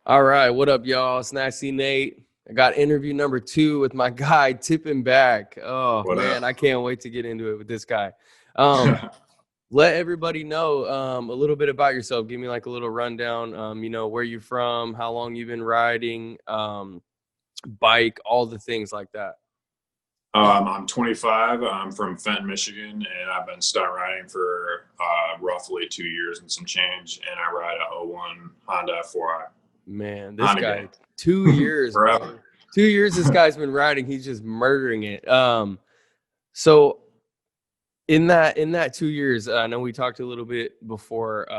All right, what up, y'all? It's nastynate. I got interview number 2 with my guy tipping back. Oh What man, up? I can't wait to get into it with this guy. Let everybody know a little bit about yourself. Give me like a little rundown. Where you're from, how long you've been riding, bike, all the things like that. I'm 25. I'm from Fenton, Michigan, and I've been stunt riding for roughly 2 years and some change. And I ride a '01 Honda F4i. Man, this Honda guy, gang. 2 years, Forever. bro. 2 years this guy's been riding. He's just murdering it. So in that 2 years, I know we talked a little bit before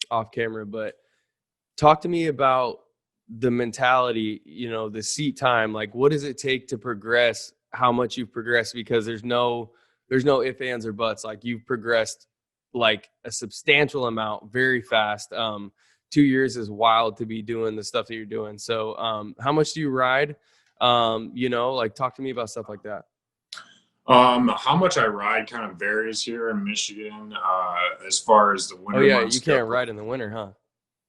off camera, but talk to me about the mentality, the seat time. Like, what does it take to progress? How much you've progressed? Because there's no ifs, ands, or buts. Like, you've progressed like a substantial amount very fast. 2 years is wild to be doing the stuff that you're doing. So how much do you ride? Like, talk to me about stuff like that. How much I ride kind of varies here in Michigan. As far as the Oh winter yeah, you months go, can't ride in the winter, huh?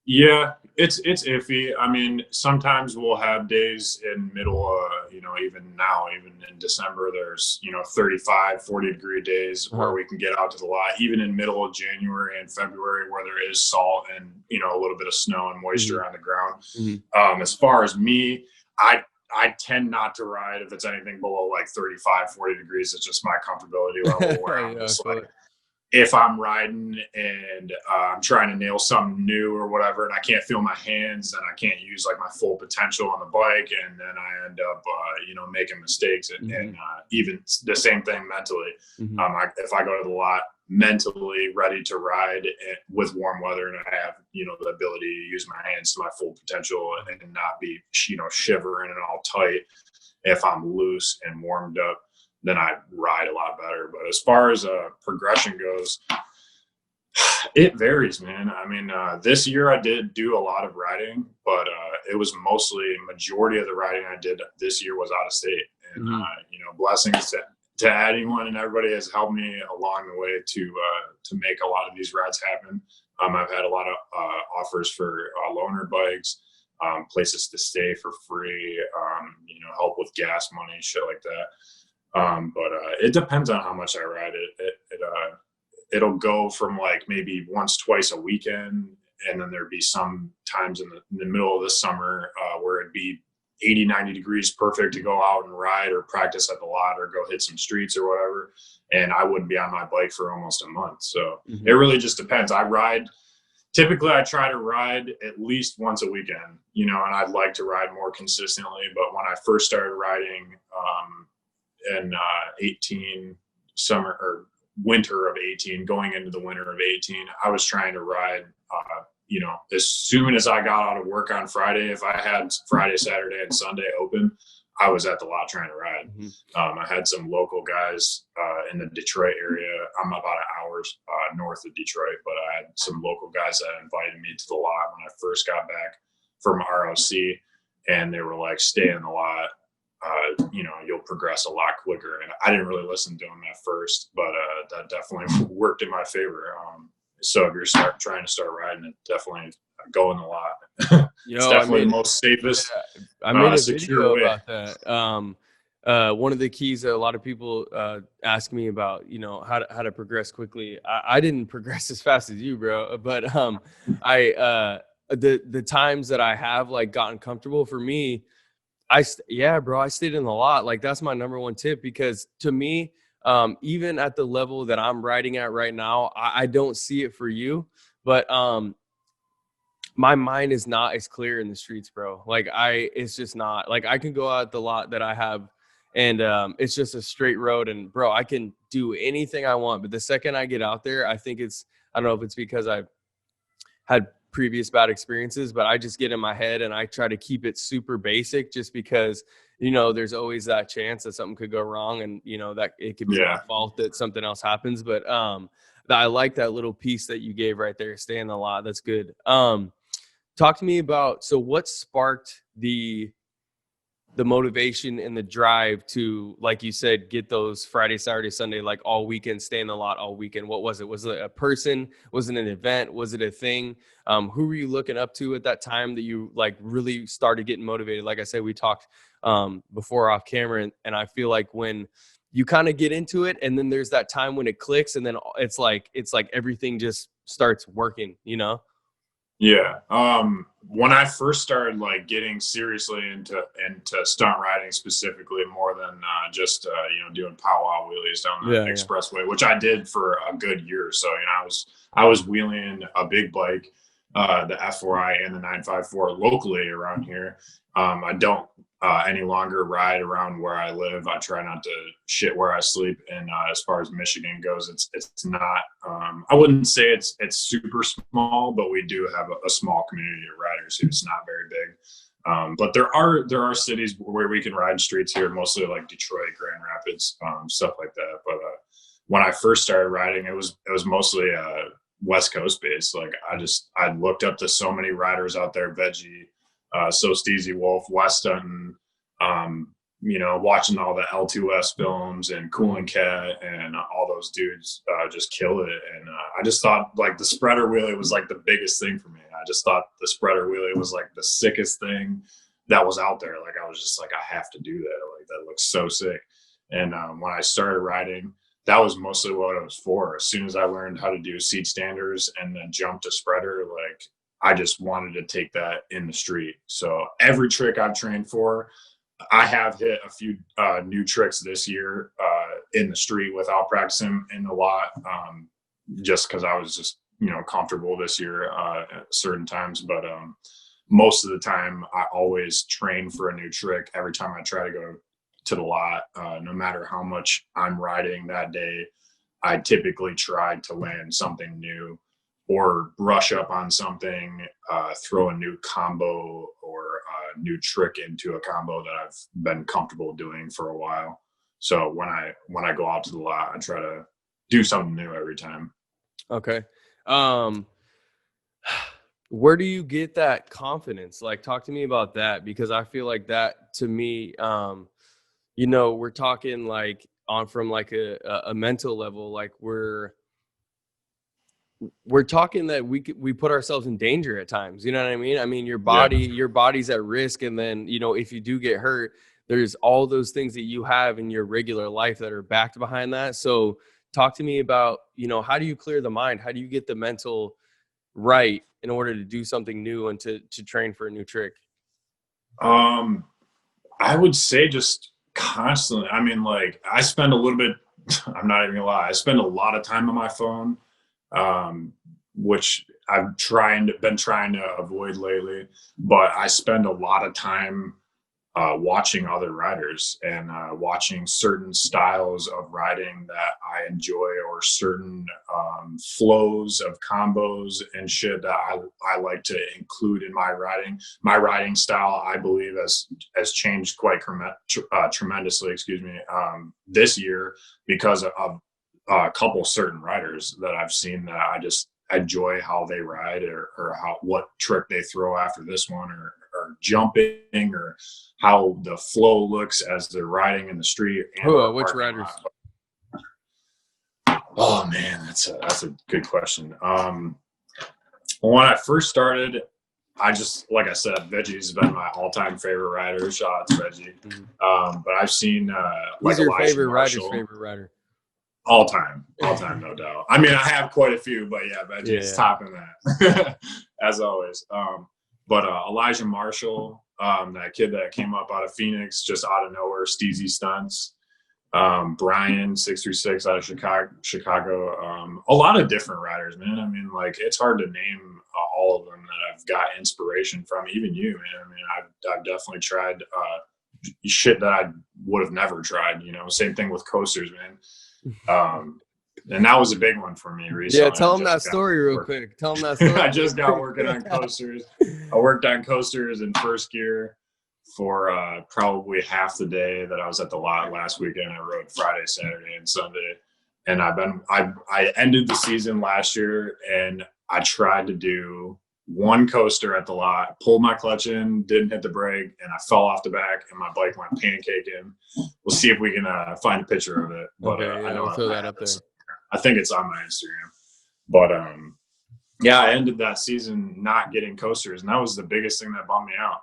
yeah, it's iffy. I mean, sometimes we'll have days in middle, even now, even in December, there's, 35, 40-degree days where Uh-huh. we can get out to the lot, even in middle of January and February where there is salt and, a little bit of snow and Hmm. moisture on the ground. Hmm. As far as me, I tend not to ride if it's anything below like 35, 40 degrees. It's just my comfortability level where I'm Yeah, I just feel like, it. if I'm riding and I'm trying to nail something new or whatever, and I can't feel my hands, then I can't use like my full potential on the bike, and then I end up, making mistakes. And Hmm. even the same thing mentally. Hmm. If I go to the lot mentally ready to ride with warm weather, and I have, the ability to use my hands to my full potential and not be, shivering and all tight. If I'm loose and warmed up, then I ride a lot better. But as far as progression goes, it varies, man. I mean, this year I did do a lot of riding, but it was mostly majority of the riding I did this year was out of state. And Hmm. blessings to anyone and everybody has helped me along the way to make a lot of these rides happen. I've had a lot of offers for loaner bikes, places to stay for free, help with gas money, shit like that. But it depends on how much I ride it. It'll go from like maybe once, twice a weekend. And then there'd be some times in the middle of the summer where it'd be 80, 90 degrees perfect to go out and ride or practice at the lot or go hit some streets or whatever. And I wouldn't be on my bike for almost a month. So it Hmm. really just depends. Typically I try to ride at least once a weekend, and I'd like to ride more consistently. But when I first started riding, in 18 summer or winter of 18 going into the winter of 18, I was trying to ride as soon as I got out of work on Friday. If I had Friday, Saturday, and Sunday open, I was at the lot trying to ride. Hmm. I had some local guys in the Detroit area. I'm about an hour north of Detroit, but I had some local guys that invited me to the lot when I first got back from ROC, and they were like, stay in the lot. You'll progress a lot quicker. And I didn't really listen to them at first, but that definitely worked in my favor. So if you're trying to start riding, it definitely go in the lot. It's Yo, definitely the most safest, I made a secure video way. about that. One of the keys that a lot of people ask me about, how to progress quickly. I didn't progress as fast as you, bro, but I the times that I have like gotten comfortable for me, yeah, bro, I stayed in the lot. Like, that's my number one tip, because to me, even at the level that I'm riding at right now, I don't see it for you, but my mind is not as clear in the streets, bro. Like, it's just not. Like, I can go out the lot that I have, and it's just a straight road, and bro, I can do anything I want. But the second I get out there, I don't know if it's because I've had previous bad experiences, but I just get in my head and I try to keep it super basic, just because, there's always that chance that something could go wrong, and, that it could be my Yeah. fault that something else happens. But I like that little piece that you gave right there. Stay in the lot. That's good. Talk to me about, so what sparked the the motivation and the drive to, like you said, get those Friday, Saturday, Sunday, like all weekend, stay in the lot all weekend? What was it? Was it a person? Was it an event? Was it a thing? Who were you looking up to at that time that you like really started getting motivated? Like I said, we talked before off camera, and I feel like when you kind of get into it, and then there's that time when it clicks, and then it's like everything just starts working, you know? Yeah. When I first started like getting seriously into stunt riding specifically, more than just doing powwow wheelies down the expressway, which I did for a good year or so. You know, I was wheeling a big bike, the F4i and the 954 locally around here. I don't any longer ride around where I live. I try not to shit where I sleep. And as far as Michigan goes, it's not. I wouldn't say it's super small, but we do have a small community of riders. It's not very big. But there are cities where we can ride streets here, mostly like Detroit, Grand Rapids, stuff like that. But when I first started riding, it was mostly West Coast based. Like I looked up to so many riders out there, Veggie, So Steezy Wolf, Weston, watching all the L2S films and Cool and Cat and all those dudes just kill it. And I just thought like the spreader wheelie was like the biggest thing for me. I just thought the spreader wheelie was like the sickest thing that was out there. Like I was just like, I have to do that. Like that looks so sick. And when I started riding, that was mostly what it was for. As soon as I learned how to do seat standers and then jump to spreader, like I just wanted to take that in the street. So every trick I've trained for, I have hit a few new tricks this year in the street without practicing in the lot, just because I was just comfortable this year at certain times. But most of the time, I always train for a new trick every time I try to go to the lot. No matter how much I'm riding that day, I typically try to land something new or brush up on something, throw a new combo or a new trick into a combo that I've been comfortable doing for a while. So when I go out to the lot, I try to do something new every time. Okay. Where do you get that confidence? Like, talk to me about that, because I feel like that to me, we're talking like on from like a mental level, like we're talking that we put ourselves in danger at times. You know what I mean? I mean, your body's at risk. And then, if you do get hurt, there's all those things that you have in your regular life that are backed behind that. So talk to me about, how do you clear the mind? How do you get the mental right in order to do something new and to train for a new trick? I would say just constantly. I mean, like I spend a little bit, I'm not even gonna lie, I spend a lot of time on my phone, which I've been trying to avoid lately, but I spend a lot of time watching other riders and watching certain styles of riding that I enjoy, or certain flows of combos and shit that I like to include in my riding. My riding style, I believe, has changed quite tremendously, this year because of a couple certain riders that I've seen that I just enjoy how they ride, or what trick they throw after this one, or jumping, or how the flow looks as they're riding in the street. Which riders? Oh man, that's a good question. When I first started, like I said, Veggie's been my all-time favorite rider. Shout out to Veggie. Mm-hmm. But I've seen who's your favorite rider? All time, no doubt. I mean, I have quite a few, but yeah, Veggie's topping that as always. But Elijah Marshall, that kid that came up out of Phoenix, just out of nowhere, Steezy Stunts. Brian 636 out of Chicago. A lot of different riders, man. I mean, like it's hard to name all of them that I've got inspiration from. Even you, man. I mean, I've definitely tried shit that I would have never tried. Same thing with coasters, man. And that was a big one for me recently. Yeah, tell them that story real quick. Tell them that story. I just got working on coasters. I worked on coasters in first gear for probably half the day that I was at the lot last weekend. I rode Friday, Saturday, and Sunday. And I ended the season last year, and I tried to do one coaster at the lot, pulled my clutch in, didn't hit the brake, and I fell off the back, and my bike went pancaking. We'll see if we can find a picture of it. But Okay, I know we'll throw that up there. I think it's on my Instagram. But yeah, I ended that season not getting coasters, and that was the biggest thing that bummed me out.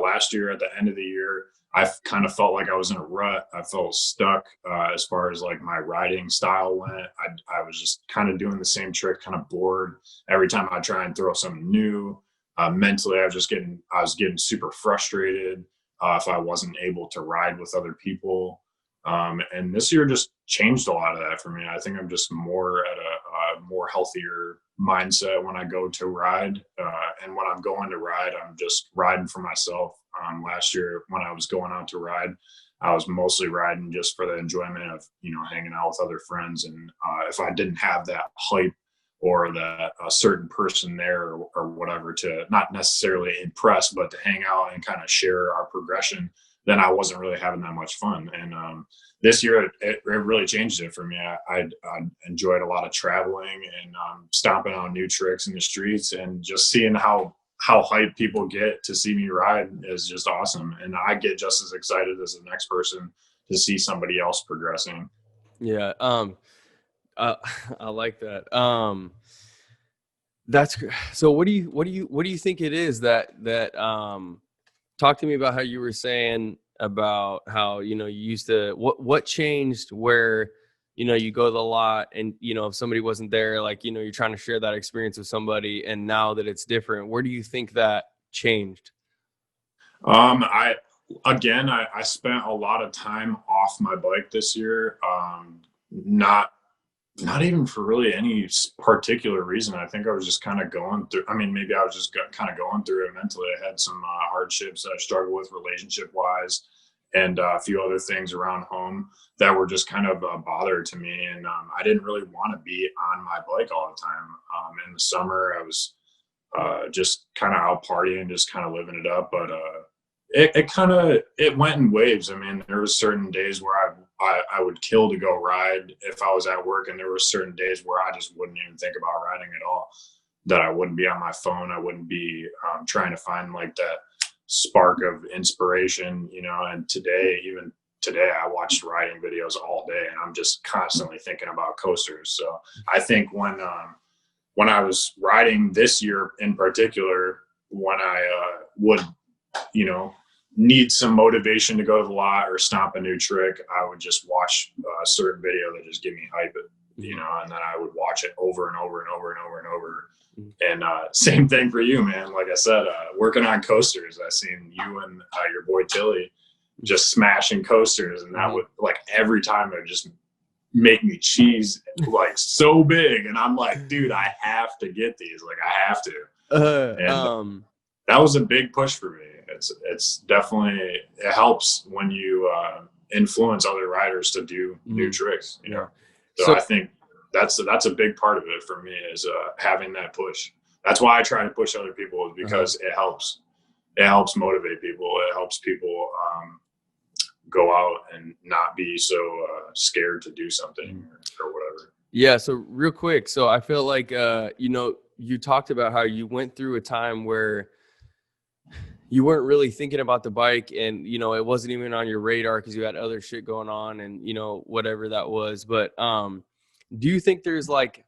Last year, at the end of the year, I kind of felt like I was in a rut. I felt stuck as far as like my riding style went. I was just kind of doing the same trick, kind of bored every time I try and throw something new. Mentally, I was getting super frustrated if I wasn't able to ride with other people. And this year just changed a lot of that for me. I think I'm just more at a more healthier mindset when I go to ride. And when I'm going to ride, I'm just riding for myself. Last year, when I was going out to ride, I was mostly riding just for the enjoyment of, hanging out with other friends. And if I didn't have that hype or that a certain person there or whatever to not necessarily impress, but to hang out and kind of share our progression, then I wasn't really having that much fun. And this year, it really changed it for me. I enjoyed a lot of traveling and stomping on new tricks in the streets, and just seeing how hyped people get to see me ride is just awesome. And I get just as excited as the next person to see somebody else progressing. Yeah. I like that. That's so. What do you think it is that talk to me about how you were saying about how, you used to, what changed where, you go to the lot and, if somebody wasn't there, like, you're trying to share that experience with somebody, and now that it's different, where do you think that changed? I spent a lot of time off my bike this year. Not even for really any particular reason. I think I was just kind of going through, maybe I was just kind of going through it mentally. I had some hardships that I struggled with relationship wise, and a few other things around home that were just kind of a bother to me. And I didn't really want to be on my bike all the time. In the summer, I was just kind of out partying, just kind of living it up. But it went in waves. There was certain days where I would kill to go ride if I was at work, and there were certain days where I just wouldn't even think about riding at all. That I wouldn't be on my phone. I wouldn't be trying to find like that spark of inspiration, And even today, I watched riding videos all day, and I'm just constantly thinking about coasters. So I think when I was riding this year in particular, when I would, need some motivation to go to the lot or stomp a new trick, I would just watch a certain video that just give me hype, and then I would watch it over and over and over and over and over. And same thing for you, man. Like I said, working on coasters, I seen you and your boy Tilly just smashing coasters, and that would, like, every time it would just make me cheese like so big, and I'm like, dude, I have to get these. Like, I have to. That was a big push for me. It's definitely, it helps when you influence other riders to do new tricks, So I think that's a big part of it for me, is having that push. That's why I try to push other people, is because it helps motivate people. It helps people go out and not be so scared to do something or whatever. Yeah. So real quick. So I feel like, you talked about how you went through a time where you weren't really thinking about the bike, and, it wasn't even on your radar because you had other shit going on, and, whatever that was. But do you think there's like,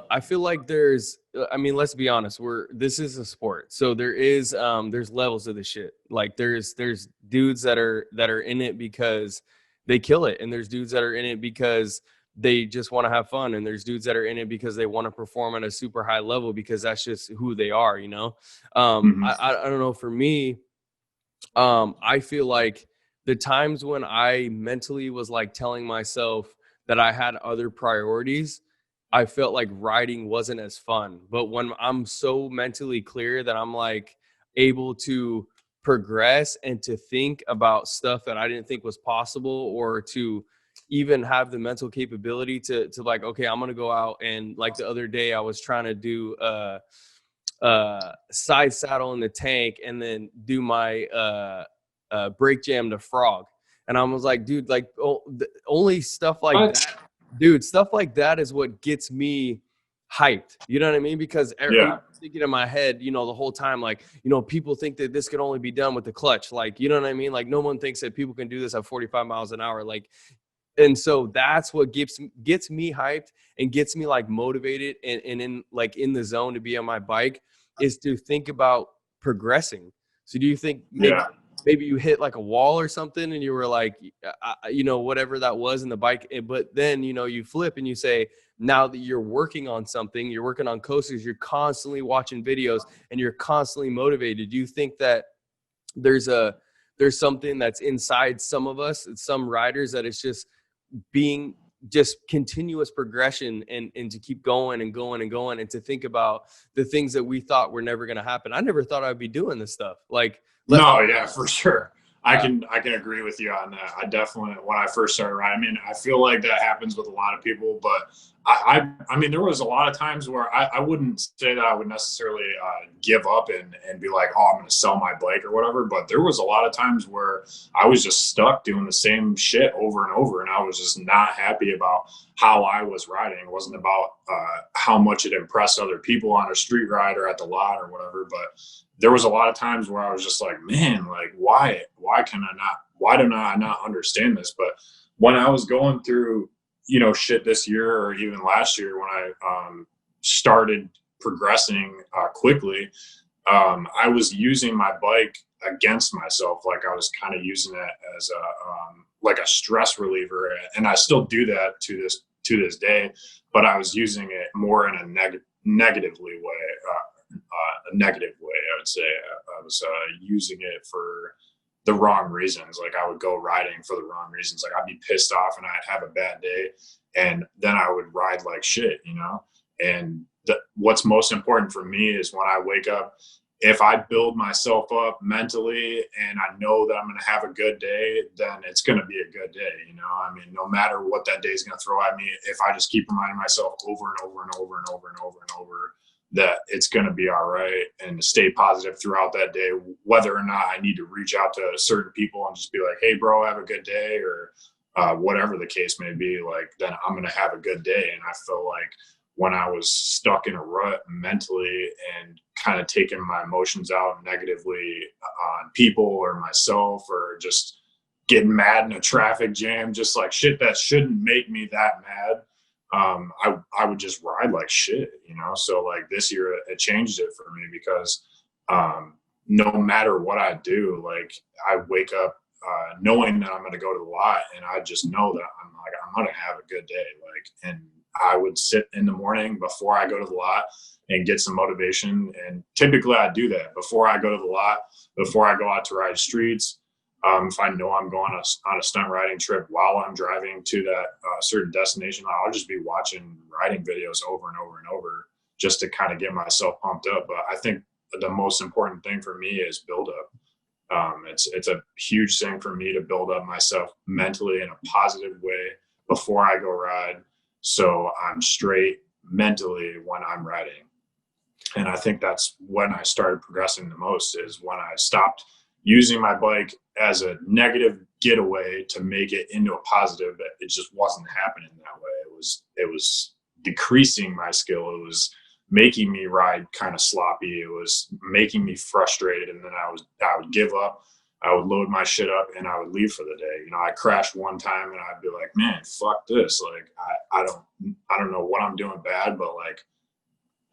I feel like there's, let's be honest, this is a sport. So there's levels of the shit. Like there's dudes that are in it because they kill it. And there's dudes that are in it because they just want to have fun. And there's dudes that are in it because they want to perform at a super high level, because that's just who they are, I don't know. For me, I feel like the times when I mentally was like telling myself that I had other priorities, I felt like riding wasn't as fun. But when I'm so mentally clear that I'm like able to progress and to think about stuff that I didn't think was possible, or to even have the mental capability to like, okay, I'm going to go out, and like the other day I was trying to do side saddle in the tank and then do my brake jam to frog. And I was like, dude, like only stuff like that. Dude, stuff like that is what gets me hyped. You know what I mean? Because thinking in my head, you know, the whole time, like, you know, people think that this can only be done with the clutch. Like, you know what I mean? Like, no one thinks that people can do this at 45 miles an hour. Like, and so that's what gets me hyped and gets me like motivated and in like in the zone to be on my bike, is to think about progressing. So do you think maybe you hit like a wall or something and you were like, you know, whatever that was in the bike, but then, you know, you flip and you say, now that you're working on something, you're working on coasters, you're constantly watching videos and you're constantly motivated. Do you think that there's something that's inside some of us, some riders, that it's being just continuous progression and to keep going and going and going, and to think about the things that we thought were never going to happen? I never thought I'd be doing this stuff. Like, No, yeah, for sure. I can agree with you on that. I definitely, when I first started riding, I mean, I feel like that happens with a lot of people, but I mean, there was a lot of times where I wouldn't say that I would necessarily give up and be like, oh, I'm going to sell my bike or whatever. But there was a lot of times where I was just stuck doing the same shit over and over, and I was just not happy about how I was riding. It wasn't about how much it impressed other people on a street ride or at the lot or whatever, but there was a lot of times where I was just like, man, like, why do I not understand this? But when I was going through, you know, shit this year or even last year, when I started progressing quickly, I was using my bike against myself. Like, I was kind of using it as like a stress reliever. And I still do that to this day, but I was using it more in a negatively way. A negative way, I would say. I was using it for the wrong reasons. Like, I would go riding for the wrong reasons. Like, I'd be pissed off and I'd have a bad day, and then I would ride like shit, you know? And what's most important for me is when I wake up, if I build myself up mentally and I know that I'm going to have a good day, then it's going to be a good day. You know, I mean, no matter what that day is going to throw at me, if I just keep reminding myself over and over and over and over and over and over that it's going to be all right, and to stay positive throughout that day, whether or not I need to reach out to certain people and just be like, hey bro, have a good day, or whatever the case may be, like, then I'm going to have a good day. And I feel like when I was stuck in a rut mentally and kind of taking my emotions out negatively on people or myself, or just getting mad in a traffic jam, just like shit that shouldn't make me that mad, I would just ride like shit, you know? So like this year it changed it for me, because no matter what I do, like, I wake up knowing that I'm going to go to the lot, and I just know that I'm going to have a good day. Like, and I would sit in the morning before I go to the lot and get some motivation. And typically I do that before I go to the lot, before I go out to ride streets. If I know I'm going on a stunt riding trip while I'm driving to that certain destination, I'll just be watching riding videos over and over and over, just to kind of get myself pumped up. But I think the most important thing for me is build up. It's a huge thing for me to build up myself mentally in a positive way before I go ride, so I'm straight mentally when I'm riding. And I think that's when I started progressing the most, is when I stopped using my bike as a negative getaway to make it into a positive. It just wasn't happening that way. It was decreasing my skill. It was making me ride kind of sloppy. It was making me frustrated. And then I would give up. I would load my shit up and I would leave for the day. You know, I crashed one time and I'd be like, man, fuck this. Like, I don't know what I'm doing bad, but like,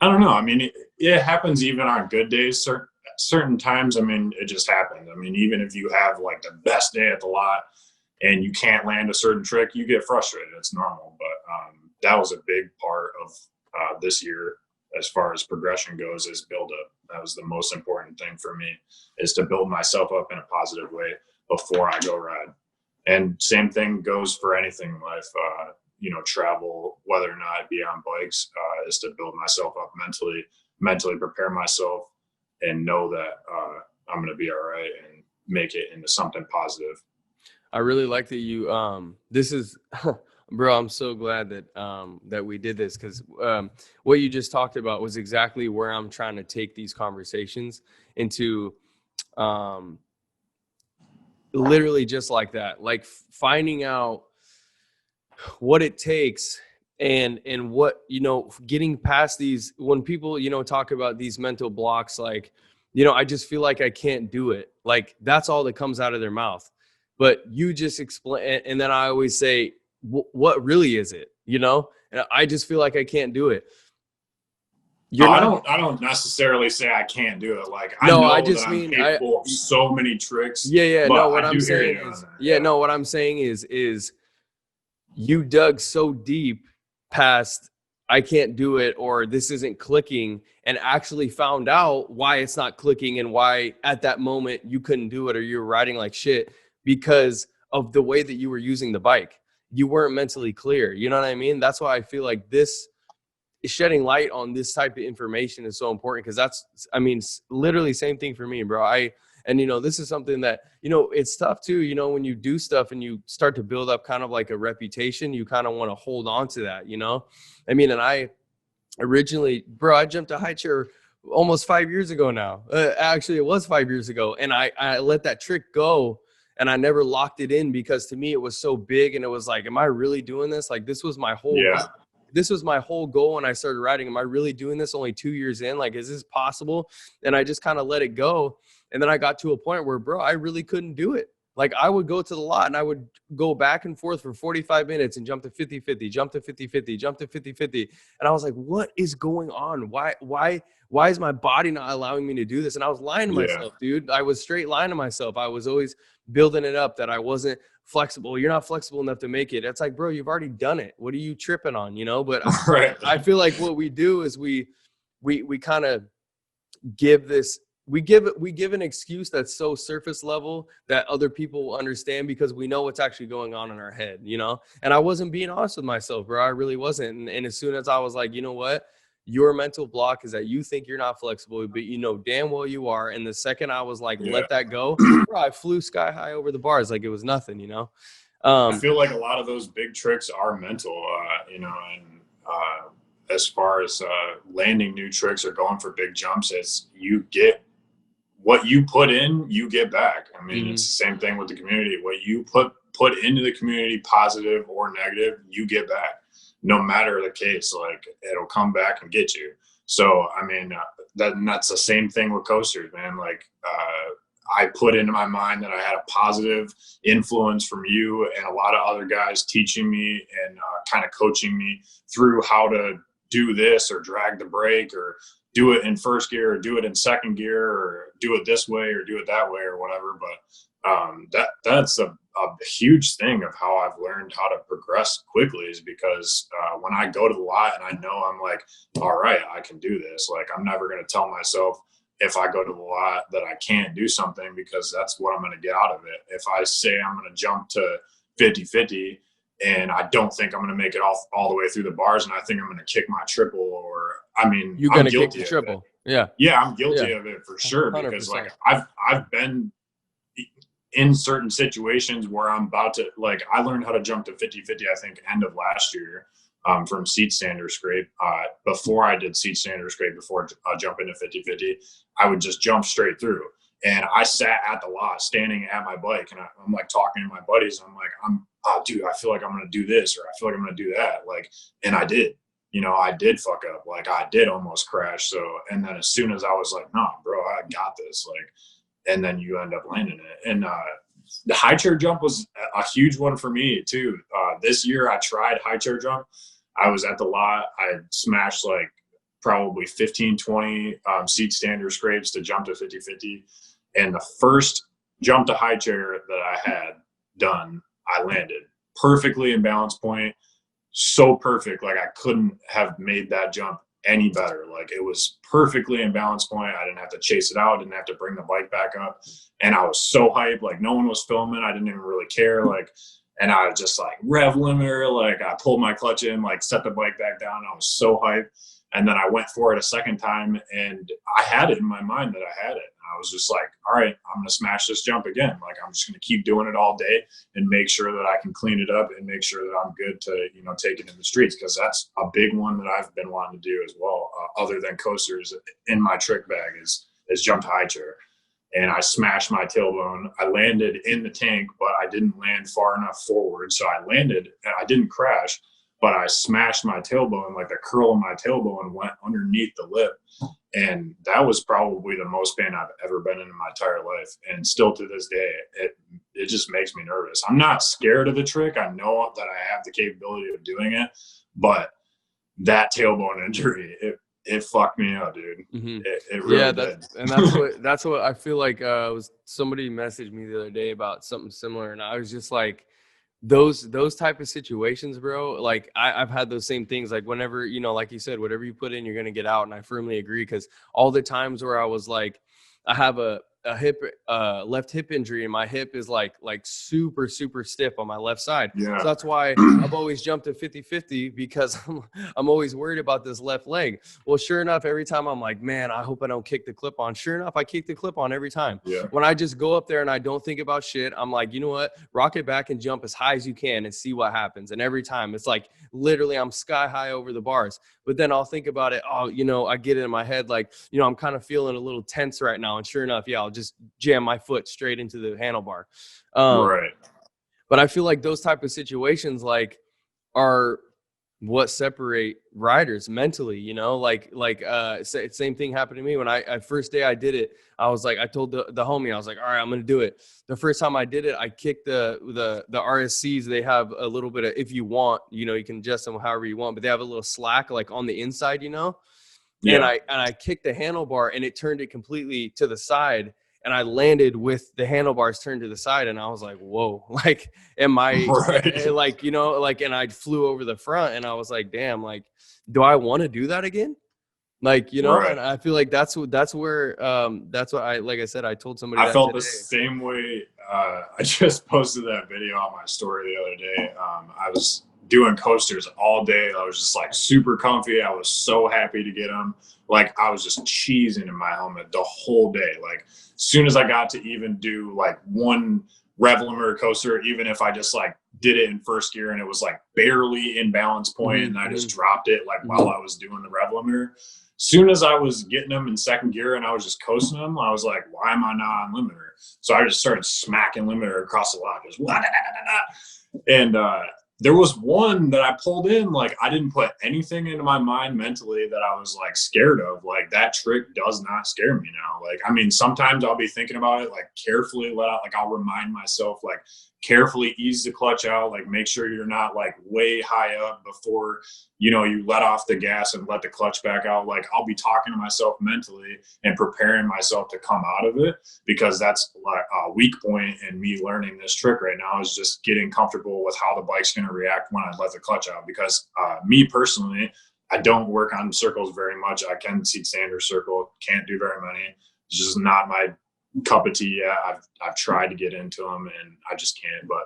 I don't know. I mean, it happens even on good days. Certain times, I mean, it just happened. I mean, even if you have like the best day at the lot and you can't land a certain trick, you get frustrated. It's normal. But that was a big part of this year as far as progression goes, is build up. That was the most important thing for me, is to build myself up in a positive way before I go ride. And same thing goes for anything in life. You know, travel, whether or not it be on bikes, is to build myself up mentally prepare myself, and know that I'm going to be all right and make it into something positive. I really like that you, this is, bro, I'm so glad that, that we did this, because what you just talked about was exactly where I'm trying to take these conversations into, literally just like that, like finding out what it takes and what, you know, getting past these, when people, you know, talk about these mental blocks, like, you know, I just feel like I can't do it. Like that's all that comes out of their mouth. But you just explain, and then I always say, what really is it? You know, and I just feel like I can't do it. You're not. I don't necessarily say I can't do it. Like I No, I know that just I'm mean capable of so many tricks, yeah. but No, what I I'm do hear saying you on is, that. yeah, no, what I'm saying is you dug so deep past I can't do it or this isn't clicking, and actually found out why it's not clicking and why at that moment you couldn't do it or you were riding like shit because of the way that you were using the bike. You weren't mentally clear. You know what I mean? That's why I feel like this shedding light on this type of information is so important, because that's, I mean, literally same thing for me, bro. And you know, this is something that, you know, it's tough too, you know, when you do stuff and you start to build up kind of like a reputation, you kind of want to hold on to that, you know. I mean, and I originally, bro, I jumped a high chair almost 5 years ago now. Actually, it was 5 years ago, and I let that trick go, and I never locked it in because to me it was so big, and it was like, am I really doing this? Like this was my whole Yeah. this was my whole goal when I started riding. Am I really doing this only 2 years in? Like, is this possible? And I just kind of let it go. And then I got to a point where, bro, I really couldn't do it. Like I would go to the lot and I would go back and forth for 45 minutes and jump to 50-50, jump to 50-50, jump to 50-50. And I was like, what is going on? Why is my body not allowing me to do this? And I was lying to Yeah. myself, dude. I was straight lying to myself. I was always building it up that I wasn't flexible. You're not flexible enough to make it. It's like, bro, you've already done it. What are you tripping on? You know, but Right. I feel like what we do is we kind of give this, we give an excuse that's so surface level that other people will understand because we know what's actually going on in our head, you know? And I wasn't being honest with myself, bro. I really wasn't. And as soon as I was like, you know what? Your mental block is that you think you're not flexible, but you know damn well you are. And the second I was like, Yeah. let that go, bro, I flew sky high over the bars like it was nothing, you know? I feel like a lot of those big tricks are mental, you know, and as far as landing new tricks or going for big jumps, it's you get what you put in, you get back. I mean, it's the same thing with the community. What you put into the community, positive or negative, you get back. No matter the case, like it'll come back and get you. So, I mean, that's the same thing with coasters, man. Like, I put into my mind that I had a positive influence from you and a lot of other guys teaching me and kind of coaching me through how to do this or drag the brake or do it in first gear or do it in second gear or do it this way or do it that way or whatever. But that's a huge thing of how I've learned how to progress quickly is because when I go to the lot and I know I'm like, all right, I can do this. Like I'm never going to tell myself if I go to the lot that I can't do something because that's what I'm going to get out of it. If I say I'm going to jump to 50-50 and I don't think I'm going to make it all the way through the bars and I think I'm going to kick my triple or, I mean, you're going to kick the triple. Yeah. Yeah, I'm guilty of it for sure 100%. because like I've been in certain situations where I'm about to, like, I learned how to jump to 50-50, I think end of last year from seat stander scrape. Before I did seat stander scrape, before jumping to 50-50, I would just jump straight through. And I sat at the lot standing at my bike and I'm like talking to my buddies. I'm like, oh dude, I feel like I'm going to do this, or I feel like I'm going to do that. Like, and I did, you know, I did fuck up. Like I did almost crash. So, and then as soon as I was like, nah, bro, I got this. Like, and then you end up landing it. And the high chair jump was a huge one for me too. This year I tried high chair jump. I was at the lot. I smashed like probably 15, 20 seat stander scrapes to jump to 50-50. And the first jump to high chair that I had done, I landed perfectly in balance point. So perfect. Like I couldn't have made that jump any better. Like it was perfectly in balance point. I didn't have to chase it out. Didn't have to bring the bike back up. And I was so hyped. Like no one was filming. I didn't even really care. Like, and I was just like rev limiter. Like I pulled my clutch in, like set the bike back down. I was so hyped. And then I went for it a second time and I had it in my mind that I had it. I was just like, all right, I'm going to smash this jump again. Like, I'm just going to keep doing it all day and make sure that I can clean it up and make sure that I'm good to, you know, take it in the streets. Cause that's a big one that I've been wanting to do as well. Other than coasters in my trick bag is jump to high chair. And I smashed my tailbone. I landed in the tank, but I didn't land far enough forward. So I landed and I didn't crash, but I smashed my tailbone, like the curl of my tailbone went underneath the lip. And that was probably the most pain I've ever been in my entire life. And still to this day, it just makes me nervous. I'm not scared of the trick. I know that I have the capability of doing it, but that tailbone injury, it fucked me up, dude. Mm-hmm. It really did. And that's what I feel like. Was somebody messaged me the other day about something similar, and I was just like, those type of situations, bro. Like I've had those same things. Like whenever, you know, like you said, whatever you put in, you're gonna get out. And I firmly agree, because all the times where I was like, I have a left hip injury, and my hip is like super stiff on my left side. Yeah. So that's why I've always jumped to 50-50, because I'm always worried about this left leg. Well, sure enough, every time I'm like, man, I hope I don't kick the clip on. Sure enough, I kick the clip on every time. Yeah. When I just go up there and I don't think about shit, I'm like, you know what? Rock it back and jump as high as you can and see what happens. And every time it's like literally I'm sky high over the bars. But then I'll think about it. Oh, you know, I get it in my head, like, you know, I'm kind of feeling a little tense right now. And sure enough, yeah, I'll just jam my foot straight into the handlebar. Right. But I feel like those type of situations like are what separate riders mentally, you know, same thing happened to me when I first day I did it. I was like, I told the homie, I was like, all right, I'm going to do it. The first time I did it, I kicked the RSCs. They have a little bit of, if you want, you know, you can adjust them however you want, but they have a little slack like on the inside, you know? Yeah. And I kicked the handlebar and it turned it completely to the side. And I landed with the handlebars turned to the side, and I was like, whoa, like, am I right. Like, you know, like, and I flew over the front, and I was like, damn, like, do I want to do that again? Like, you know, right. And I feel like that's where, that's what like I said, I told somebody I felt today. The same way. I just posted that video on my story the other day. I was doing coasters all day. I was just like super comfy. I was so happy to get them. Like I was just cheesing in my helmet the whole day. Like as soon as I got to even do like one rev limiter coaster, even if I just like did it in first gear and it was like barely in balance point, and I just dropped it like while I was doing the rev limiter. Soon as I was getting them in second gear and I was just coasting them, I was like, why am I not on limiter? So I just started smacking limiter across the lot. Just and there was one that I pulled in, like I didn't put anything into my mind mentally that I was like scared of. Like that trick does not scare me now. Like, I mean, sometimes I'll be thinking about it, like carefully let out, like I'll remind myself, like carefully ease the clutch out, like make sure you're not like way high up before, you know, you let off the gas and let the clutch back out. Like I'll be talking to myself mentally and preparing myself to come out of it, because that's like a weak point in me learning this trick right now, is just getting comfortable with how the bike's going to react when I let the clutch out. Because me personally, I don't work on circles very much. I can seat standard circle, can't do very many. It's just not my cup of tea yet. I've tried to get into them and I just can't. But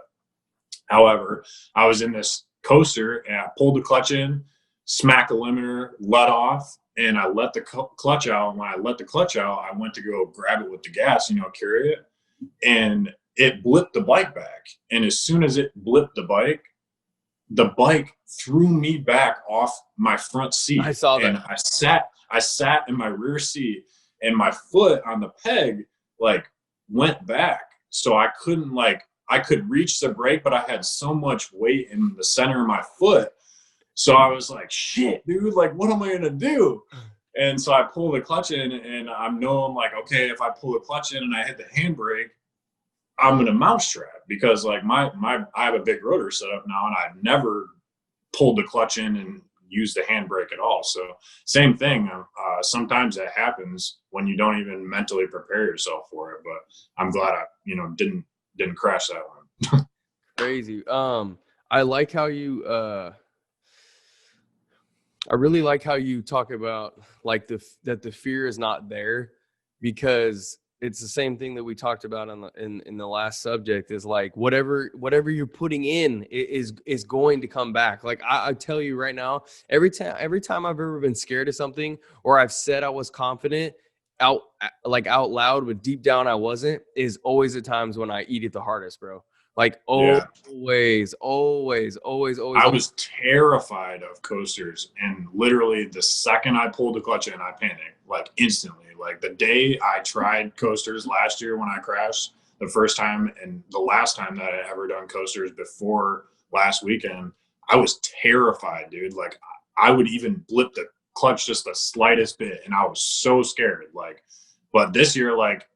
however, I was in this coaster and I pulled the clutch in, smacked the limiter, let off, and I let the clutch out. And when I let the clutch out, I went to go grab it with the gas, you know, carry it, and it blipped the bike back. And as soon as it blipped the bike threw me back off my front seat. I saw that. And I sat in my rear seat, and my foot on the peg like went back. So I couldn't, like, I could reach the brake, but I had so much weight in the center of my foot. So I was like, shit, dude, like, what am I going to do? And so I pull the clutch in, and I'm like, okay, if I pull the clutch in and I hit the handbrake, I'm going to mousetrap, because like I have a big rotor set up now, and I've never pulled the clutch in and used the handbrake at all. So same thing. Sometimes that happens when you don't even mentally prepare yourself for it, but I'm glad I, you know, didn't crash that one. Crazy. I like how you, I really like how you talk about like that the fear is not there, because it's the same thing that we talked about in the last subject, is like whatever you're putting in is going to come back. Like I tell you right now, every time I've ever been scared of something, or I've said I was confident out loud, but deep down I wasn't, is always the times when I eat it the hardest, bro. Like always. I was terrified of coasters, and literally the second I pulled the clutch in, I panicked, like instantly. Like the day I tried coasters last year when I crashed the first time, and the last time that I ever done coasters before last weekend, I was terrified, dude. Like I would even blip the clutch just the slightest bit, and I was so scared. Like, but this year, like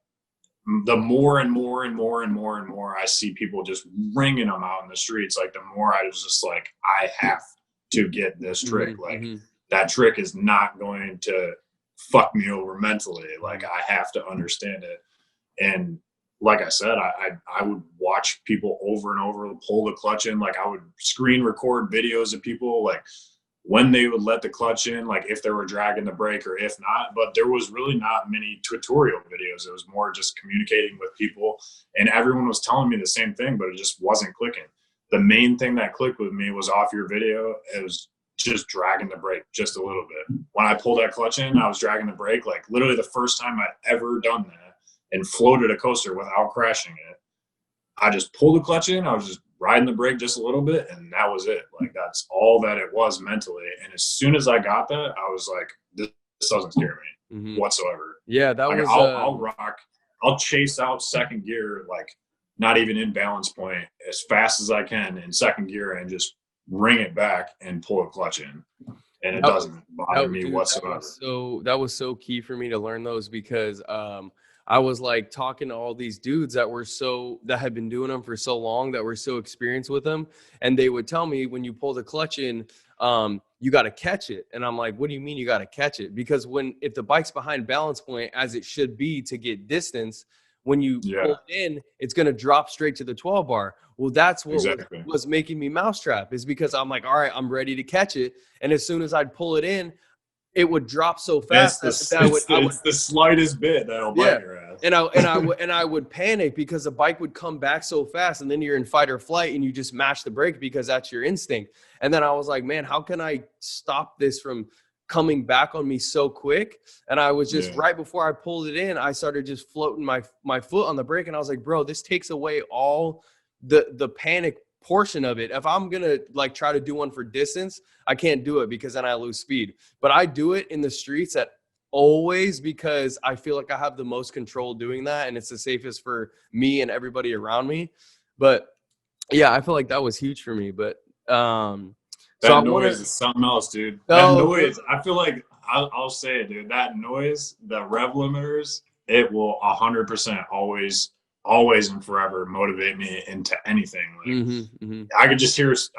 the more and more and more and more and more I see people just ringing them out in the streets, like the more I was just like, I have to get this trick. Like that trick is not going to fuck me over mentally. Like I have to understand it. And like I said, I would watch people over and over pull the clutch in. Like I would screen record videos of people, like when they would let the clutch in, like if they were dragging the brake or if not. But there was really not many tutorial videos. It was more just communicating with people, and everyone was telling me the same thing, but it just wasn't clicking. The main thing that clicked with me was off your video. It was just dragging the brake just a little bit. When I pulled that clutch in, I was dragging the brake, like literally the first time I'd ever done that and floated a coaster without crashing it. I just pulled the clutch in. I was just riding the brake just a little bit, and that was it. Like that's all that it was mentally. And as soon as I got that, I was like, this doesn't scare me whatsoever. Yeah, that like, was. I'll rock. I'll chase out second gear, like not even in balance point, as fast as I can in second gear, and just ring it back and pull a clutch in, and it doesn't bother me whatsoever. That was so key for me to learn those, because I was like talking to all these dudes that had been doing them for so long, that were so experienced with them. And they would tell me, when you pull the clutch in, you got to catch it. And I'm like, what do you mean you got to catch it? Because if the bike's behind balance point, as it should be to get distance, when you pull it in, it's going to drop straight to the 12 bar. Well, that's what was making me mousetrap, is because I'm like, all right, I'm ready to catch it. And as soon as I'd pull it in, it would drop so fast it's the slightest bit that'll bite your ass. And I would panic, because the bike would come back so fast, and then you're in fight or flight, and you just mash the brake because that's your instinct. And then I was like, man, how can I stop this from coming back on me so quick? And I was just right before I pulled it in, I started just floating my foot on the brake, and I was like, bro, this takes away all the panic portion of it. If I'm gonna like try to do one for distance, I can't do it, because then I lose speed. But I do it in the streets always, because I feel like I have the most control doing that, and it's the safest for me and everybody around me. But yeah, I feel like that was huge for me. But that noise is something else, dude. That noise, I feel like I'll say it, dude. That noise, the rev limiters, it will 100% always and forever motivate me into anything. Like I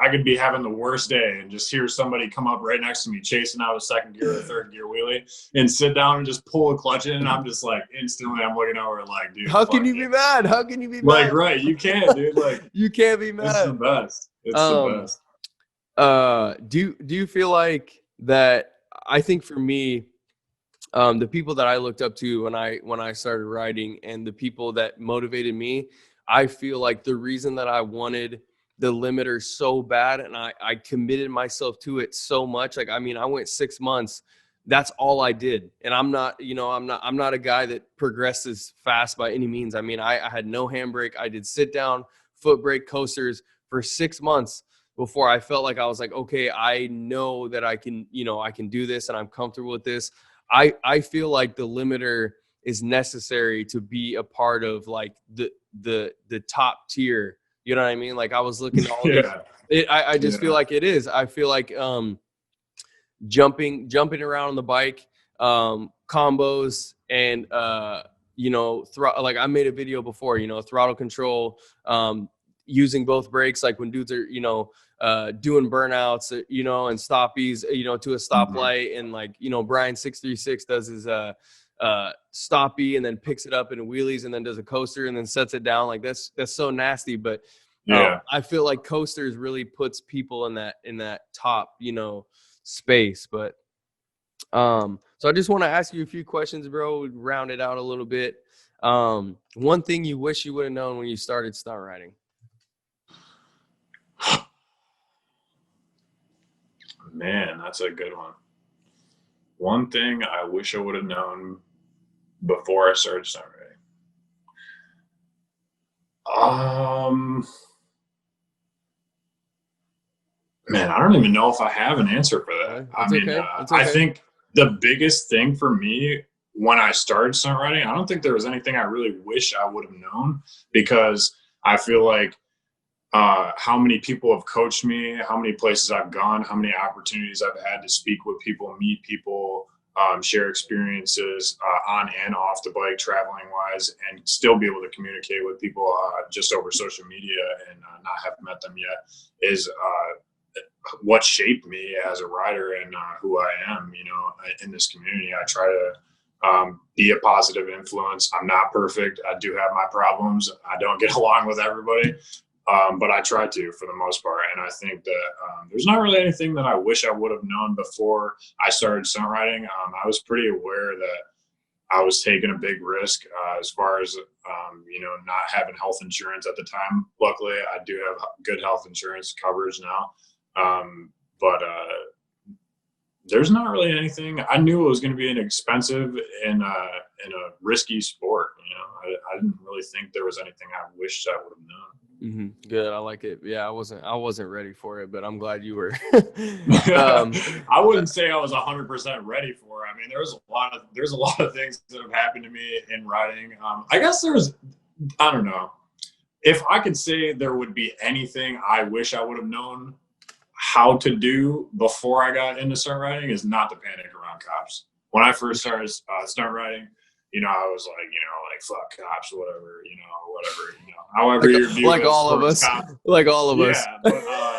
could be having the worst day and just hear somebody come up right next to me chasing out a second gear or third gear wheelie, and sit down and just pull a clutch in, and I'm just like, instantly I'm looking over like, dude, how can you be mad? How can you be mad? Like, right, you can't, dude. Like you can't be mad. It's the best. It's the best. Do you feel like that? I think for me, the people that I looked up to when I started riding, and the people that motivated me, I feel like the reason that I wanted the limiter so bad, and I committed myself to it so much. Like, I mean, I went 6 months. That's all I did. And I'm not a guy that progresses fast by any means. I mean, I had no handbrake. I did sit down, foot brake, coasters for 6 months before I felt like I was like, okay, I know that I can do this, and I'm comfortable with this. I feel like the limiter is necessary to be a part of like the top tier. You know what I mean? Like I was looking at all this. I just feel like it is. I feel like jumping around on the bike, combos, and like I made a video before, throttle control, using both brakes, like when dudes are, doing burnouts, and stoppies, to a stoplight. And like, Brian 636 does his stoppie, and then picks it up in wheelies, and then does a coaster, and then sets it down. Like that's so nasty. But I feel like coasters really puts people in that top, space. But so I just want to ask you a few questions, bro. Round it out a little bit. One thing you wish you would have known when you started stunt riding. Man, that's a good one. One thing I wish I would have known before I started stunt riding. Man, I don't even know if I have an answer for that. I think the biggest thing for me when I started stunt riding, I don't think there was anything I really wish I would have known, because I feel like how many people have coached me, how many places I've gone, how many opportunities I've had to speak with people, meet people, share experiences on and off the bike, traveling wise, and still be able to communicate with people just over social media and not have met them yet is what shaped me as a rider and who I am, in this community. I try to be a positive influence. I'm not perfect. I do have my problems. I don't get along with everybody, but I try to for the most part. And I think that there's not really anything that I wish I would have known before I started stunt riding. I was pretty aware that I was taking a big risk as far as, not having health insurance at the time. Luckily, I do have good health insurance coverage now. But there's not really anything. I knew it was going to be an expensive and a risky sport. I didn't really think there was anything I wished I would have known. Mm-hmm. Good. I like it. Yeah, I wasn't ready for it, but I'm glad you were. I wouldn't say I was 100% ready for it. I mean, there's a lot of things that have happened to me in riding. I guess I don't know. If I could say there would be anything I wish I would have known how to do before I got into stunt riding, is not to panic around cops. When I first started stunt riding, I was like fuck cops, whatever, however your view like all of us, cops. like all of us. Yeah,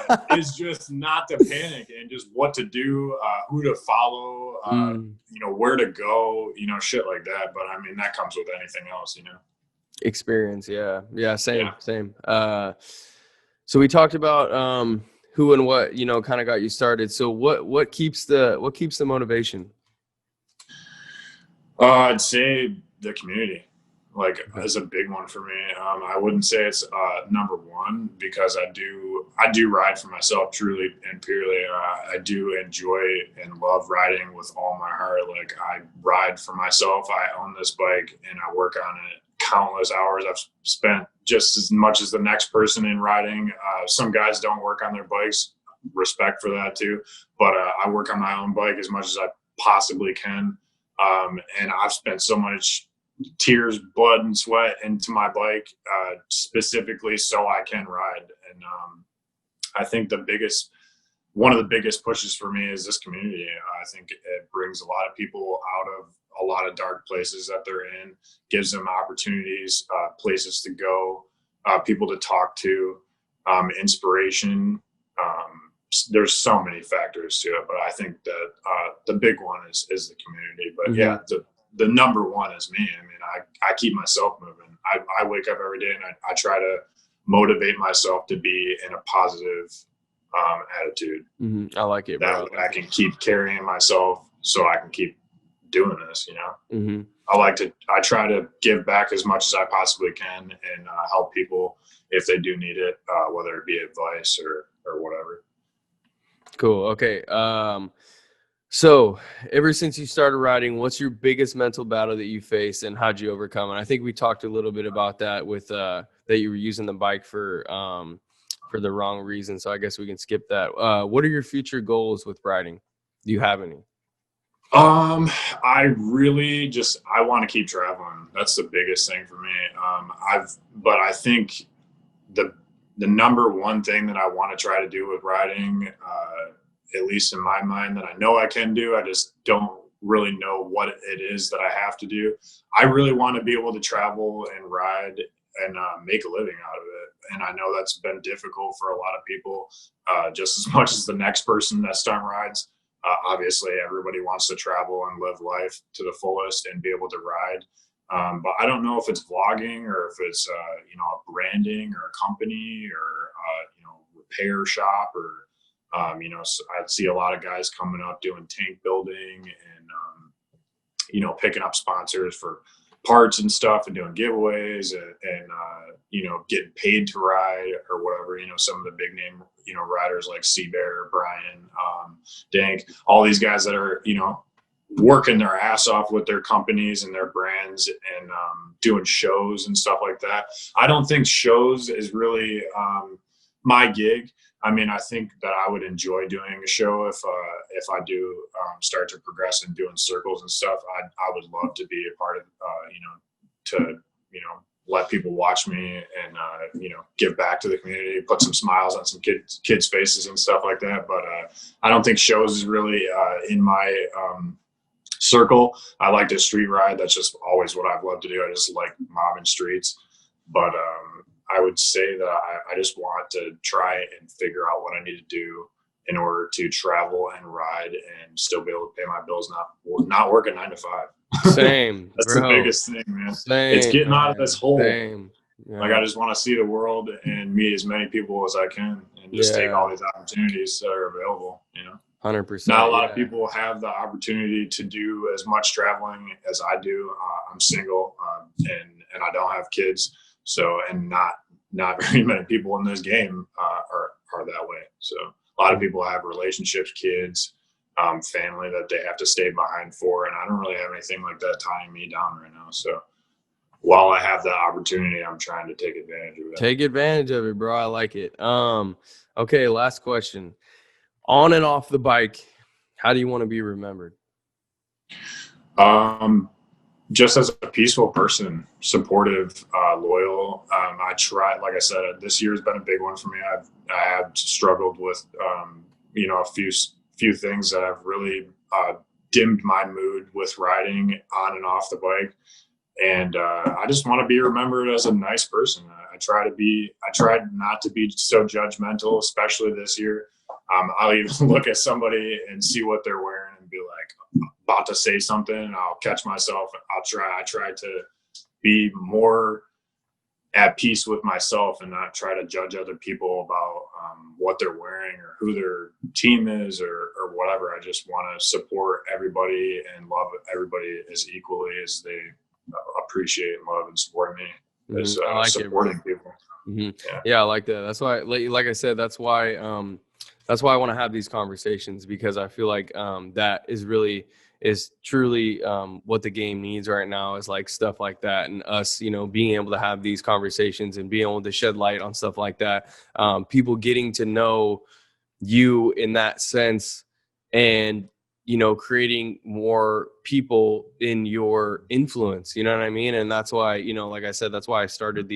but it's just not to panic and just what to do, who to follow, where to go, shit like that. But I mean, that comes with anything else, Experience. Yeah. Same. So we talked about who and what kind of got you started. So what keeps the motivation? I'd say the community, is a big one for me. I wouldn't say it's number one, because I do ride for myself, truly and purely. I do enjoy and love riding with all my heart. Like, I ride for myself. I own this bike and I work on it countless hours. I've spent just as much as the next person in riding. Some guys don't work on their bikes. Respect for that too. But I work on my own bike as much as I possibly can. And I've spent so much tears, blood, and sweat into my bike, specifically so I can ride. And I think one of the biggest pushes for me is this community. I think it brings a lot of people out of a lot of dark places that they're in, gives them opportunities, places to go, people to talk to, inspiration. There's so many factors to it, but I think that the big one is the community. But yeah, the number one is me. I mean, I keep myself moving. I wake up every day and I try to motivate myself to be in a positive attitude. I like it, bro. That I can keep carrying myself so I can keep doing this, I try to give back as much as I possibly can and help people if they do need it, whether it be advice or whatever. Cool. Okay. So ever since you started riding, what's your biggest mental battle that you faced and how'd you overcome it? I think we talked a little bit about that with that you were using the bike for the wrong reason. So I guess we can skip that. What are your future goals with riding? Do you have any? I really I want to keep traveling. That's the biggest thing for me. But I think the number one thing that I want to try to do with riding, at least in my mind, that I know I can do, I just don't really know what it is that I have to do. I really want to be able to travel and ride and make a living out of it. And I know that's been difficult for a lot of people, just as much as the next person that stunt rides. Obviously, everybody wants to travel and live life to the fullest and be able to ride. But I don't know if it's vlogging or if it's, a branding or a company or, repair shop or, I'd see a lot of guys coming up doing tank building and, picking up sponsors for parts and stuff and doing giveaways and getting paid to ride or whatever. Some of the big name, riders like Seabear, Brian, Dank, all these guys that are, working their ass off with their companies and their brands and doing shows and stuff like that. I don't think shows is really my gig. I mean, I think that I would enjoy doing a show if I do start to progress and doing circles and stuff. I would love to be a part of, to let people watch me and, give back to the community, put some smiles on some kids' faces and stuff like that. But I don't think shows is really in my circle. I like to street ride. That's just always what I've loved to do. I just like mobbing streets. But I would say that I just want to try and figure out what I need to do in order to travel and ride and still be able to pay my bills, not working 9 to 5. Same. That's bro. the biggest thing, man. Same, it's getting out of this hole. Same. Yeah. Like, I just want to see the world and meet as many people as I can and just take all these opportunities that are available, 100%. Not a lot of people have the opportunity to do as much traveling as I do. I'm single, and I don't have kids. So, and not very many people in this game are that way. So a lot of people have relationships, kids, family that they have to stay behind for. And I don't really have anything like that tying me down right now. So while I have the opportunity, I'm trying to take advantage of it. Take advantage of it, bro. I like it. Okay, last question. On and off the bike, how do you want to be remembered? Just as a peaceful person, supportive, loyal. I try, like I said, this year has been a big one for me. I have struggled with, a few things that have really dimmed my mood with riding on and off the bike. And I just want to be remembered as a nice person. I tried not to be so judgmental, especially this year. I'll even look at somebody and see what they're wearing and be like, about to say something, and I'll catch myself. I try to be more at peace with myself and not try to judge other people about what they're wearing or who their team is or whatever. I just want to support everybody and love everybody as equally as they appreciate and love and support me as supporting people. Mm-hmm. Yeah, I like that. That's why, like I said, that's why I want to have these conversations, because I feel like that is truly what the game needs right now, is like stuff like that, and us, being able to have these conversations and being able to shed light on stuff like that. People getting to know you in that sense, and creating more people in your influence. You know what I mean? And that's why, like I said, that's why I started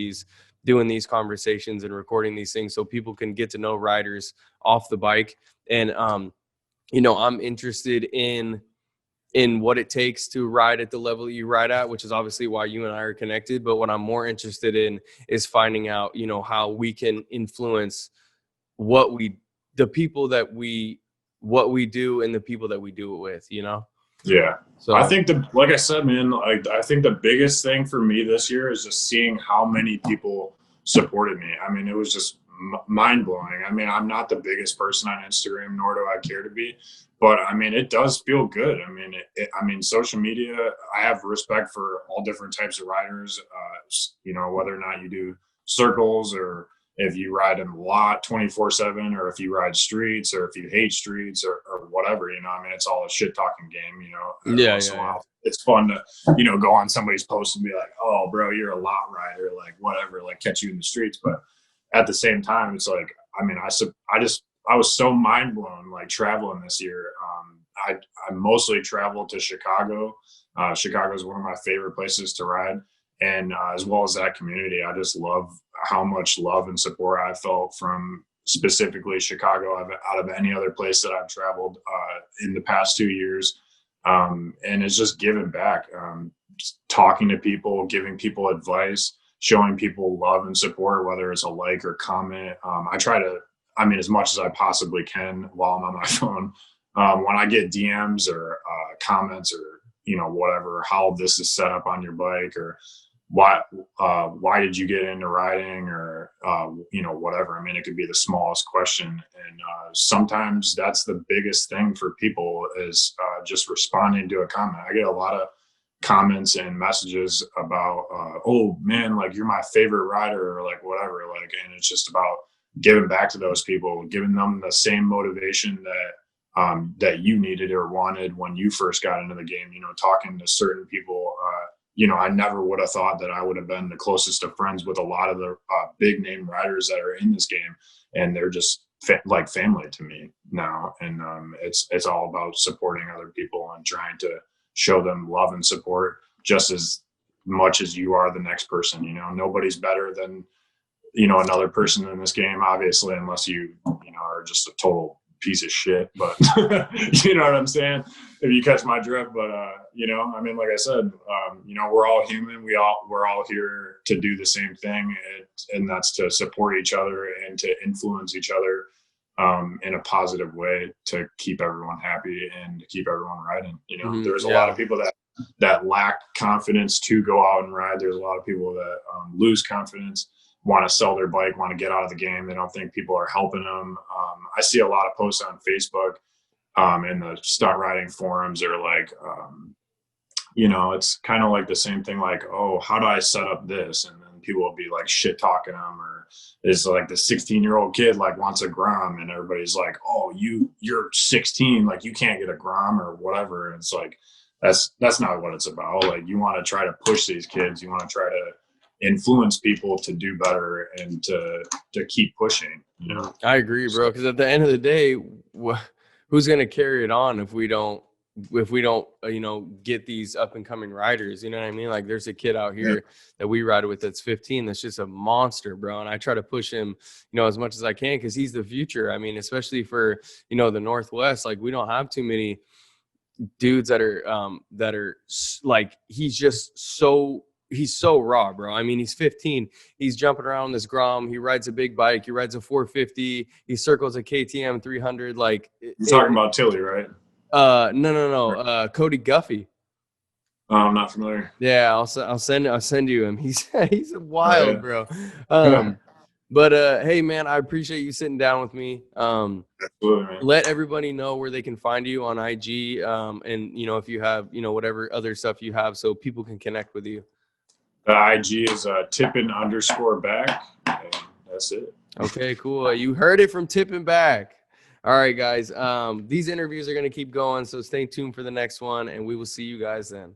doing these conversations and recording these things, so people can get to know riders off the bike. And I'm interested in what it takes to ride at the level you ride at, which is obviously why you and I are connected. But what I'm more interested in is finding out, how we can influence what we do and the people that we do it with, Yeah. So I think like I said, man, I think the biggest thing for me this year is just seeing how many people supported me. I mean, it was just mind blowing. I mean, I'm not the biggest person on Instagram, nor do I care to be, but I mean, it does feel good. I mean, social media, I have respect for all different types of riders, whether or not you do circles, or if you ride in the lot 24/7, or if you ride streets, or if you hate streets, or whatever, I mean, it's all a shit talking game, Yeah. It's fun to, go on somebody's post and be like, oh bro, you're a lot rider, like whatever, like catch you in the streets. But at the same time, it's like, I mean, I was so mind blown, like traveling this year. I mostly traveled to Chicago. Chicago is one of my favorite places to ride. And as well as that community, I just love how much love and support I felt from specifically Chicago out of any other place that I've traveled in the past 2 years. And it's just giving back, just talking to people, giving people advice, showing people love and support, whether it's a like or comment. I try to, as much as I possibly can while I'm on my phone, when I get DMs or comments or, whatever, how this is set up on your bike, or why did you get into riding, or whatever. I mean, it could be the smallest question, and sometimes that's the biggest thing for people is just responding to a comment. I get a lot of comments and messages about oh man, like you're my favorite rider, or like whatever, like, and it's just about giving back to those people, giving them the same motivation that you needed or wanted when you first got into the game. Talking to certain people, I never would have thought that I would have been the closest of friends with a lot of the big name riders that are in this game, and they're just like family to me now. And it's all about supporting other people and trying to show them love and support, just as much as you are the next person. You know, nobody's better than, you know, another person in this game, obviously, unless you know, are just a total piece of shit. But you know what I'm saying? If you catch my drift. But you know, I mean, like I said, you know, we're all human. We're all here to do the same thing, and that's to support each other and to influence each other in a positive way to keep everyone happy and to keep everyone riding. You know, there's a lot of people that lack confidence to go out and ride. There's a lot of people that lose confidence, want to sell their bike, want to get out of the game. They don't think people are helping them. I see a lot of posts on Facebook and the stunt riding forums are like, you know, it's kind of like the same thing, like, oh, how do I set up this? And then people will be like shit talking them, or it's like the 16-year-old kid like wants a Grom, and everybody's like, oh, you're 16, like you can't get a Grom or whatever. And it's like, that's not what it's about. Like, you want to try to push these kids. You want to try to influence people to do better and to keep pushing, you know? I agree, bro. Because at the end of the day, who's going to carry it on if we don't, you know, get these up and coming riders? You know what I mean? Like, there's a kid out here that we ride with that's 15 that's just a monster, bro. And I try to push him, you know, as much as I can, because he's the future. I mean, especially for, you know, the Northwest, like, we don't have too many dudes that are like, he's so raw, bro. I mean, he's 15. He's jumping around this Grom. He rides a big bike. He rides a 450. He circles a KTM 300. Like, you're talking about Tilly, right? No. Cody Guffey. Oh, I'm not familiar. Yeah, I'll send you him. He's wild, bro. But hey, man, I appreciate you sitting down with me. Absolutely, man. Let everybody know where they can find you on IG, and you know, if you have, you know, whatever other stuff you have, so people can connect with you. The IG is tippin_back. And that's it. Okay, cool. You heard it from Tippin' Back. All right, guys. These interviews are going to keep going, so stay tuned for the next one, and we will see you guys then.